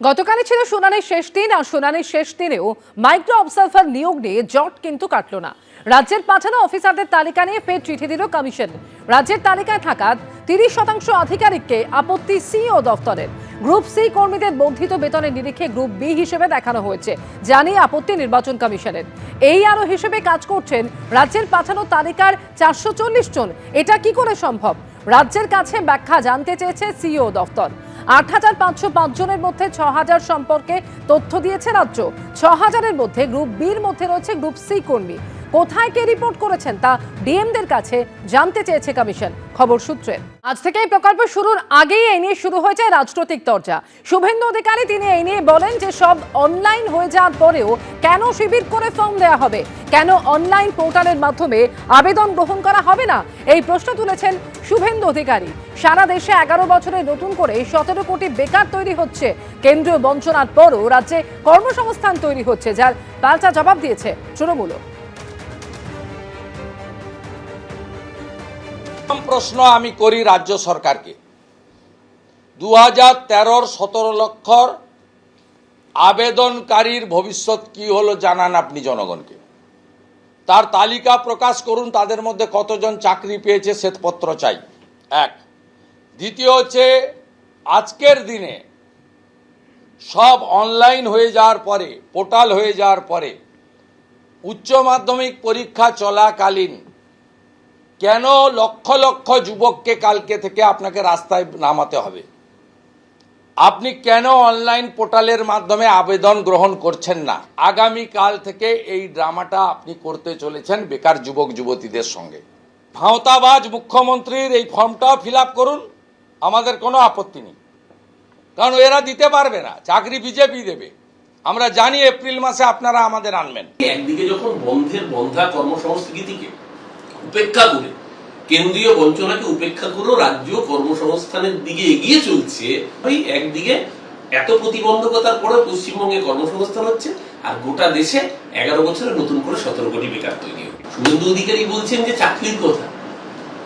গতকালই ছিল শুনানির শেষ দিন, আর শুনানির শেষ দিনেও মাইক্রো অবজারভার নিয়োগ নিয়ে জট কিন্তু কাটল না। রাজ্যের পাঠানো অফিসারদের তালিকা নিয়ে ফের চিঠি দিল কমিশন। রাজ্যের তালিকায় থাকা 30% আধিকারিককে আপত্তি সিইও দফতরের। গ্রুপ সি কর্মীদের বর্ধিত বেতনের নিরিখে গ্রুপ বি হিসেবে দেখানো হয়েছে, জানিয়ে আপত্তি নির্বাচন কমিশনের। এই আরো হিসেবে কাজ করছেন রাজ্যের পাঠানো তালিকার 440 জন। এটা কি করে সম্ভব? রাজ্যের কাছে ব্যাখ্যা জানতে চেয়েছে সিইও দফতর। ৮৫০৫ জনের মধ্যে ৬০০০ সম্পর্কে তথ্য দিয়েছে রাজ্য। ৬০০০-এর মধ্যে গ্রুপ বির মধ্যে রয়েছে গ্রুপ সি কর্মী। কোথায় কে রিপোর্ট করেছেন তা ডিএমদের কাছে জানতে চেয়েছে কমিশন। খবর সূত্রে আজ থেকে এই প্রকল্প শুরুর আগেই এই নিয়ে শুরু হয়েছে রাজনৈতিক চর্চা। শুভেন্দু অধিকারী তিনি এই নিয়ে বলেন যে সব অনলাইন হয়ে যাওয়ার পরেও কেন শিবির করে ফর্ম দেওয়া হবে, কেন অনলাইন পোর্টালের মাধ্যমে আবেদন গ্রহণ করা হবে না, এই প্রশ্ন তুলেছেন শুভেন্দু অধিকারী। সারা দেশে 11 বছরে নতুন করে 17 কোটি বেকার তৈরি হচ্ছে। কেন্দ্রীয় বঞ্চনার পরও রাজ্যে কর্মসংস্থান তৈরি হচ্ছে, যার পাল্টা জবাব দিয়েছে তৃণমূল। প্রশ্ন আমি করি রাজ্য সরকারকে, 2013-র 17 লক্ষর আবেদনকারীর ভবিষ্যৎ কি হলো জানান আপনি জনগণকে। তার তালিকা প্রকাশ করুন, তাদের মধ্যে কতজন চাকরি পেয়েছে শ্বেতপত্র চাই। এক। দ্বিতীয় হচ্ছে, আজকের দিনে সব অনলাইন হয়ে যাওয়ার পরে, পোর্টাল হয়ে যাওয়ার পরে, উচ্চ মাধ্যমিক পরীক্ষা চলাকালীন কেন লক্ষ লক্ষ যুবককে কালকে থেকে আপনাকে রাস্তায় নামাতে হবে? আপনি কেন অনলাইন পোর্টালের মাধ্যমে আবেদন গ্রহণ করছেন না? আগামী কাল থেকে এই ড্রামাটা আপনি করতে চলেছেন বেকার যুবক যুবতীদের সঙ্গে। ভাঁওতাবাজ মুখ্যমন্ত্রীর এই ফর্মটাও ফিল আপ করুন, আমাদের কোনো আপত্তি নেই, কারণ এরা দিতে পারবে না, চাকরি বিজেপি দেবে। আমরা জানি এপ্রিল মাসে আপনারা আমাদের আনবেন। একদিকে যখন বন্ধা কর্মসংস্কৃতিকে উপেক্ষা করে, কেন্দ্রীয় বঞ্চনাকে উপেক্ষা করেও রাজ্য কর্মসংস্থানের দিকে এগিয়ে চলছে, ওই একদিকে এত প্রতিবন্ধকতার পরে পশ্চিমবঙ্গে কর্মসংস্থান হচ্ছে, আর গোটা দেশে 11 বছরে নতুন করে 17 কোটি বেকার তৈরি হবে। শুভেন্দু অধিকারী বলছেন যে চাকরির কথা,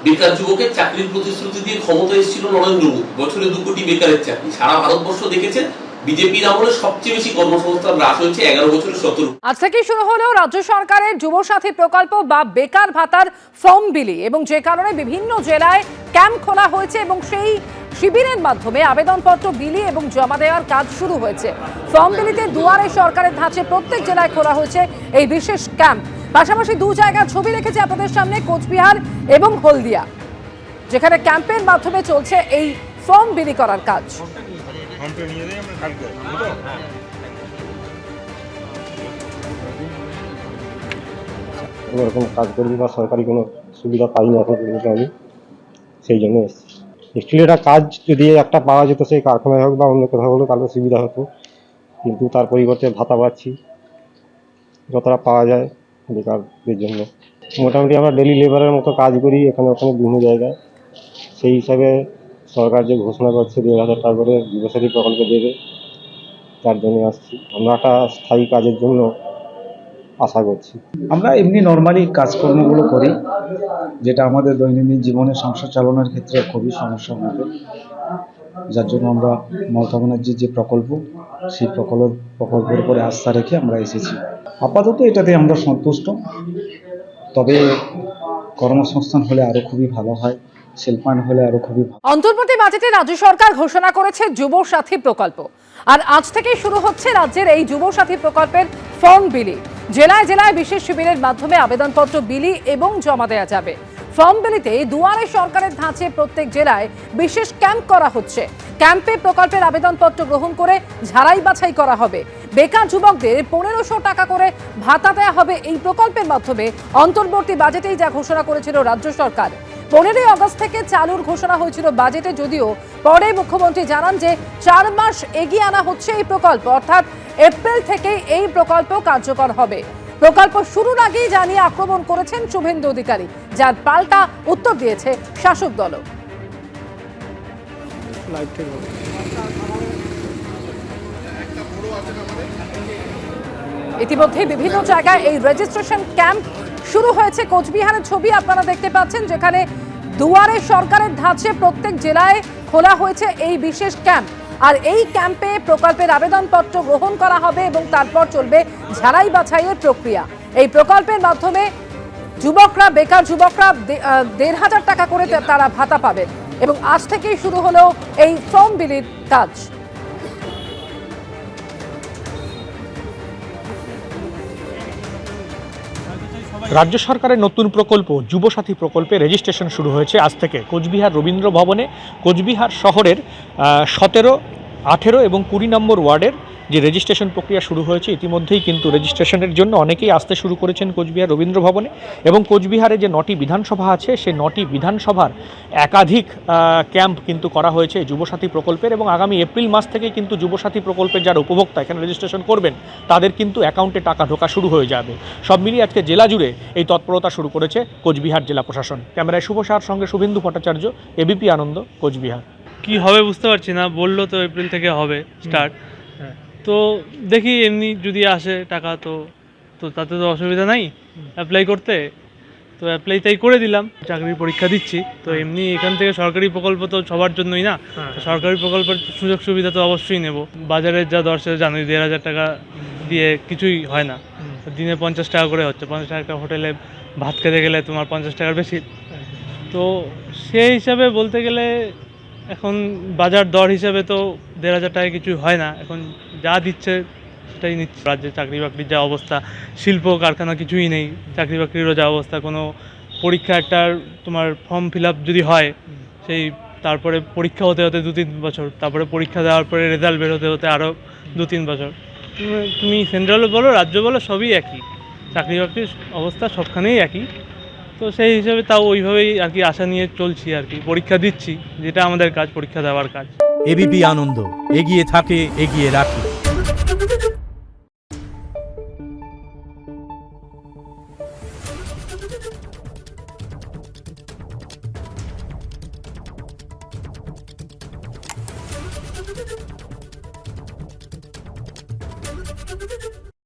বেকার যুবকের চাকরির প্রতিশ্রুতি দিয়ে ক্ষমতা এসেছিল নরেন্দ্র মোদী, বছরে 2 কোটি বেকারের চাকরি। সারা ভারতবর্ষ দেখেছে বিজেপির আমলে সবচেয়ে বেশি কর্মসংস্থান হ্রাস হয়েছে 11 বছরে 17। আজ থেকে শুরু হলো রাজ্য সরকারের যুবসাথী প্রকল্প বা বেকার ভাতার ফর্ম বিলি, এবং যে কারণে বিভিন্ন জেলায় ক্যাম্প খোলা হয়েছে এবং সেই শিবিরের মাধ্যমে আবেদনপত্র বিলি এবং জমা দেওয়ার কাজ শুরু হয়েছে। ফর্ম বিলিতে দুয়ারে সরকারের ধাঁচে প্রত্যেক জেলায় খোলা হয়েছে এই বিশেষ ক্যাম্প। পাশাপাশি 2 জায়গার ছবি রেখেছে আপনাদের সামনে, কোচবিহার এবং হলদিয়া, যেখানে ক্যাম্পের মাধ্যমে চলছে এই ফর্ম বিলি করার কাজ। এরকম কাজ করি বা সরকারি কোনো সুবিধা পাই না এখন পর্যন্ত, আমি সেই জন্য এসেছি। অ্যাকচুয়ালি এটা কাজ যদি একটা পাওয়া যেত সেই কারখানায় হোক বা অন্য কোথাও হলেও তাহলে সুবিধা হতো, কিন্তু তার পরিবর্তে ভাতা পাচ্ছি যতটা পাওয়া যায় বেকারদের জন্য। মোটামুটি আমরা ডেলি লেবারের মতো কাজ করি এখানে ওখানে বিভিন্ন জায়গায়। সেই হিসাবে সরকার যে ঘোষণা করছে 1,000 টাকা করে যুবসাথী প্রকল্পে দেবে, তার জন্য আসছি। আমরা একটা স্থায়ী কাজের জন্য আশা করছি। আমরা এমনি নর্মালি কাজকর্মগুলো করি, যেটা আমাদের দৈনন্দিন জীবনে সংসার চালানোর ক্ষেত্রে খুবই সমস্যা হবে, যার জন্য আমরা মমতা ব্যানার্জির যে প্রকল্প, সেই প্রকল্পের উপরে আস্থা রেখে আমরা এসেছি। আপাতত এটাতে আমরা সন্তুষ্ট, তবে কর্মসংস্থান হলে আরো খুবই ভালো হয়, শিল্পায়ন হলে আরো খুবই ভালো। অন্তর্বর্তী বাজেটে রাজ্য সরকার ঘোষণা করেছে যুব সাথী প্রকল্প, আর আজ থেকেই শুরু হচ্ছে রাজ্যের এই যুব সাথী প্রকল্পের ফর্ম বিলি। জেলায় জেলায় বিশেষ শিবিরের মাধ্যমে আবেদনপত্র বিলি এবং জমা দেওয়া যাবে। ফর্ম বিলিতে দুয়ারে সরকারের ধাঁচে প্রত্যেক জেলায় বিশেষ ক্যাম্প করা হচ্ছে। ক্যাম্পে প্রকল্পের আবেদনপত্র গ্রহণ করে ঝাড়াই বাছাই করা হবে। বেকার যুবকদের 1500 টাকা করে ভাতা দেওয়া হবে এই প্রকল্পের মাধ্যমে। অন্তর্বর্তী বাজেটেই যা ঘোষণা করেছিল রাজ্য সরকার। 15 আগস্ট থেকে চালুর ঘোষণা হয়েছিল বাজেটে, যদিও পরে মুখ্যমন্ত্রী জানান যে 4 মাস এগিয়ে আনা হচ্ছে এই প্রকল্প, অর্থাৎ এপ্রিল থেকেই এই প্রকল্প কার্যকর হবে। প্রকল্প শুরুর আগেই জানিয়ে আক্রমণ করেছেন শুভেন্দু অধিকারী, যার পাল্টা উত্তর দিয়েছে শাসক দল। ইতিমধ্যে বিভিন্ন জায়গায় এই রেজিস্ট্রেশন ক্যাম্প শুরু হয়েছে। কোচবিহারের ছবি আপনারা দেখতে পাচ্ছেন, যেখানে দুয়ারে সরকারের ধাঁচে প্রত্যেক জেলায় খোলা হয়েছে এই বিশেষ ক্যাম্প। আর এই ক্যাম্পে প্রকল্পের আবেদনপত্র গ্রহণ করা হবে এবং তারপর চলবে ঝাড়াই বাছাইয়ের প্রক্রিয়া। এই প্রকল্পের মাধ্যমে যুবকরা, বেকার যুবকরা ১,৫০০ টাকা করে তারা ভাতা পাবেন এবং আজ থেকেই শুরু হলো এই ফর্ম বিলির কাজ। রাজ্য সরকারের নতুন প্রকল্প যুবসাথী প্রকল্পে রেজিস্ট্রেশন শুরু হয়েছে আজ থেকে। কোচবিহার রবীন্দ্র ভবনে কোচবিহার শহরের ১৭, ১৮ এবং ২০ নম্বর ওয়ার্ডের যে রেজিস্ট্রেশন প্রক্রিয়া শুরু হয়েছে, ইতিমধ্যেই কিন্তু রেজিস্ট্রেশনের জন্য অনেকেই আসতে শুরু করেছেন কোচবিহার রবীন্দ্র ভবনে। এবং কোচবিহারে যে ৯টি বিধানসভা আছে, সেই ৯টি বিধানসভার একাধিক ক্যাম্প কিন্তু করা হয়েছে যুবসাথী প্রকল্পের। এবং আগামী এপ্রিল মাস থেকে কিন্তু যুবসাথী প্রকল্পের যারা উপভোক্তা এখানে রেজিস্ট্রেশন করবেন, তাদের কিন্তু অ্যাকাউন্টে টাকা ঢোকা শুরু হয়ে যাবে। সব মিলিয়ে আজকে জেলা জুড়ে এই তৎপরতা শুরু করেছে কোচবিহার জেলা প্রশাসন। ক্যামেরায় শুভ সাহার সঙ্গে শুভেন্দু ভট্টাচার্য, এবিপি আনন্দ, কোচবিহার। কি হবে বুঝতে পারছি না, বললো তো এপ্রিল থেকে হবে স্টার্ট। তো দেখি এমনি যদি আসে টাকা তো তো তাতে তো অসুবিধা নাই অ্যাপ্লাই করতে, তো অ্যাপ্লাই তাই করে দিলাম। চাকরির পরীক্ষা দিচ্ছি, তো এমনি এখান থেকে সরকারি প্রকল্প তো সবার জন্যই না, তো সরকারি প্রকল্পের সুযোগ সুবিধা তো অবশ্যই নেব। বাজারের যা দর সে জানোই, ১,৫০০ টাকা দিয়ে কিছুই হয় না, দিনে ৫০ টাকা করে হচ্ছে। ৫০ টাকা হোটেলে ভাত খেতে গেলে তোমার ৫০ টাকার বেশি। তো সেই হিসাবে বলতে গেলে এখন বাজার দর হিসাবে তো ১,৫০০ টাকায় কিছু হয় না, এখন যা দিচ্ছে সেটাই নিচ্ছে। রাজ্যে চাকরি বাকরির যা অবস্থা, শিল্প কারখানা কিছুই নেই, চাকরি বাকরিরও যা অবস্থা। কোনো পরীক্ষা একটার তোমার ফর্ম ফিল আপ যদি হয়, সেই তারপরে পরীক্ষা হতে হতে ২-৩ বছর, তারপরে পরীক্ষা দেওয়ার পরে রেজাল্ট বের হতে হতে আরও ২-৩ বছর। তুমি সেন্ট্রালও বলো, রাজ্য বলো, সবই একই, চাকরি বাকরির অবস্থা সবখানেই একই। তো সেই হিসাবে তাও ওইভাবেই আর কি আশা নিয়ে চলছি আর কি, পরীক্ষা দিচ্ছি, যেটা আমাদের কাজ, পরীক্ষা দেওয়ার কাজ। এবিপি আনন্দ, এগিয়ে থাকে, এগিয়ে রাখে।